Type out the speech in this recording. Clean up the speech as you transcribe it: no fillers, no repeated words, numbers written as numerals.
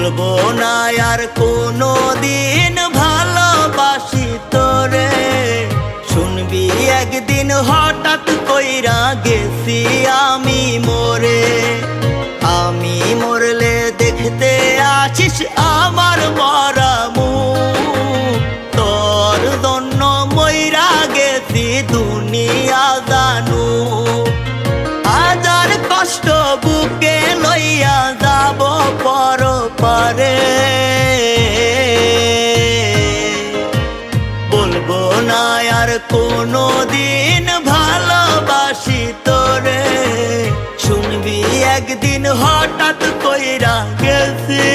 বলবো না আর কোনো দিন ভালোবাসি তোরে। শুনবি একদিন হঠাৎ কইরা গেছি আমি মরে। আমি মরলে দেখতে আসিস আমার মরা মুখ। তোর জন্য মইরা গেছি দুনিয়া জানু। হাজার কষ্ট বুকে লইয়া যাব পরপারে। বলবো না আর কোনো দিন ভালোবাসি তোরে। শুনবি একদিন হঠাৎ কইরা গেছি